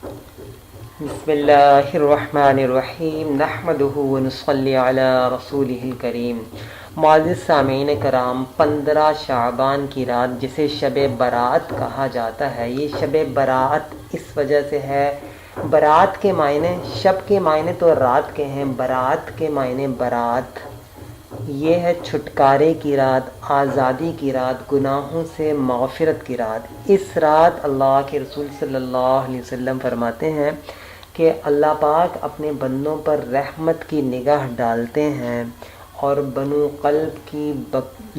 بسم اللہ الرحمن الرحیم نحمدہ ونصلی علی رسولہ الکریم۔ معزز سامعین کرام، 15 شعبان کی رات جسے شب برات کہا جاتا ہے، یہ شب برات اس وجہ سے ہے، برات کے معنی، شب کے معنی تو رات کے ہیں، برات کے معنی برات، یہ ہے چھٹکارے کی رات، آزادی کی رات، گناہوں سے مغفرت کی رات۔ اس رات اللہ کے رسول صلی اللہ علیہ وسلم فرماتے ہیں کہ اللہ پاک اپنے بندوں پر رحمت کی نگاہ ڈالتے ہیں، اور بنو قلب کی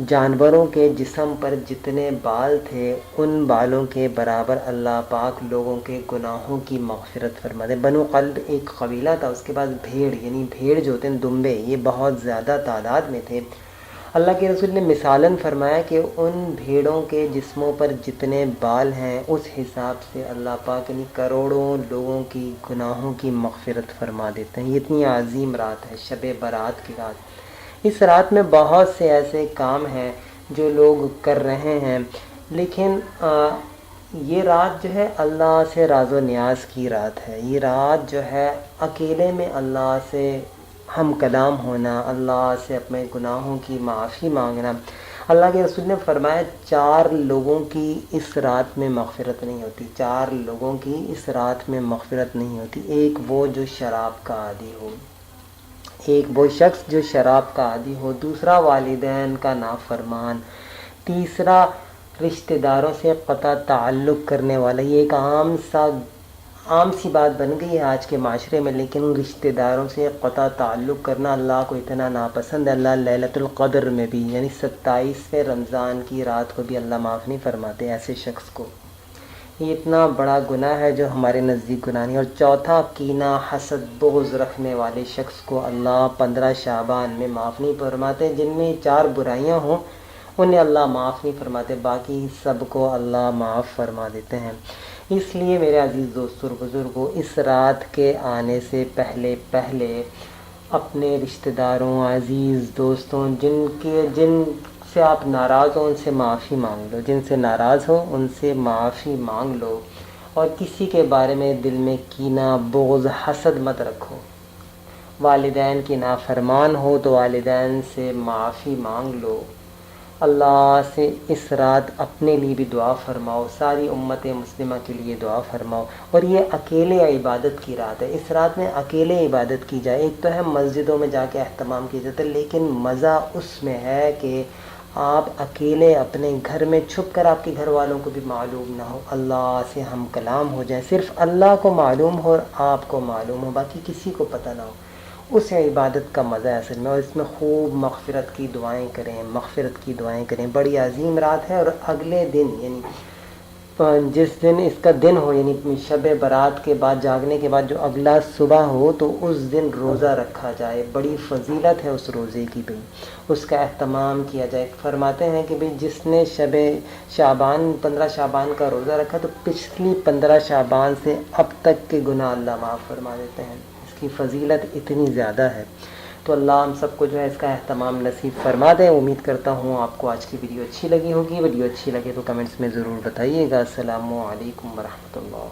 جانوروں کے جسم پر جتنے بال تھے ان بالوں کے برابر اللہ پاک لوگوں کے گناہوں کی مغفرت فرماتے ہیں۔ بنو قلب ایک قبیلہ تھا، اس کے بعد بھیڑ، یعنی بھیڑ جو ہوتے ہیں دمبے، یہ بہت زیادہ تعداد میں تھے۔ اللہ کے رسول نے مثالاً فرمایا کہ ان بھیڑوں کے جسموں پر جتنے بال ہیں اس حساب سے اللہ پاک یعنی کروڑوں لوگوں کی گناہوں کی مغفرت فرما دیتے ہیں۔ یہ اتنی عظیم رات ہے شب برات کی رات۔ اس رات میں بہت سے ایسے کام ہیں جو لوگ کر رہے ہیں، لیکن یہ رات جو ہے اللہ سے راز و نیاز کی رات ہے۔ یہ رات جو ہے اکیلے میں اللہ سے ہم کلام ہونا، اللہ سے اپنے گناہوں کی معافی مانگنا۔ اللہ کے رسول نے فرمایا 4 لوگوں کی اس رات میں مغفرت نہیں ہوتی، 4 لوگوں کی اس رات میں مغفرت نہیں ہوتی۔ ایک وہ جو شراب کا عادی ہو، ایک وہ شخص جو شراب کا عادی ہو، دوسرا والدین کا نافرمان، تیسرا رشتہ داروں سے قطع تعلق کرنے والا۔ یہ ایک عام سی بات بن گئی ہے آج کے معاشرے میں، لیکن رشتہ داروں سے قطع تعلق کرنا اللہ کو اتنا ناپسند ہے۔ اللہ لیلۃ القدر میں بھی یعنی 27ویں رمضان کی رات کو بھی اللہ معاف نہیں فرماتے ایسے شخص کو۔ یہ اتنا بڑا گناہ ہے جو ہمارے نزدیک گناہ نہیں۔ اور چوتھا، کینہ، حسد، بغض رکھنے والے شخص کو اللہ 15 شعبان میں معاف نہیں فرماتے۔ جن میں 4 برائیاں ہوں انہیں اللہ معاف نہیں فرماتے، باقی سب کو اللہ معاف فرما دیتے ہیں۔ اس لیے میرے عزیز دوستوں اور بزرگوں، اس رات کے آنے سے پہلے اپنے رشتہ داروں، عزیز دوستوں، جن سے آپ ناراض ہو ان سے معافی مانگ لو، جن سے ناراض ہو ان سے معافی مانگ لو، اور کسی کے بارے میں دل میں کینہ، بغض، حسد مت رکھو۔ والدین کی نافرمان ہو تو والدین سے معافی مانگ لو۔ اللہ سے اس رات اپنے لیے بھی دعا فرماؤ، ساری امت مسلمہ کے لیے دعا فرماؤ۔ اور یہ اکیلے عبادت کی رات ہے، اس رات میں اکیلے عبادت کی جائے۔ ایک تو ہے مسجدوں میں جا کے اہتمام کیا جاتا ہے، لیکن مزہ اس میں ہے کہ آپ اکیلے اپنے گھر میں چھپ کر، آپ کے گھر والوں کو بھی معلوم نہ ہو، اللہ سے ہم کلام ہو جائیں، صرف اللہ کو معلوم ہو اور آپ کو معلوم ہو، باقی کسی کو پتہ نہ ہو۔ اس عبادت کا مزہ ہے اصل میں، اور اس میں خوب مغفرت کی دعائیں کریں۔ بڑی عظیم رات ہے۔ اور اگلے دن یعنی جس دن اس کا دن ہو، یعنی شب برات کے بعد جاگنے کے بعد جو اگلا صبح ہو تو اس دن روزہ رکھا جائے۔ بڑی فضیلت ہے اس روزے کی بھی، اس کا اہتمام کیا جائے۔ فرماتے ہیں کہ جس نے شب شعبان 15 شعبان کا روزہ رکھا تو پچھلی 15 شعبان سے اب تک کے گناہ اللہ معاف فرما دیتے ہیں۔ اس کی فضیلت اتنی زیادہ ہے، تو اللہ ہم سب کو جو ہے اس کا اہتمام نصیب فرما دیں۔ امید کرتا ہوں آپ کو آج کی ویڈیو اچھی لگی ہوگی۔ ویڈیو اچھی لگے تو کمنٹس میں ضرور بتائیے گا۔ السلام علیکم ورحمۃ اللہ۔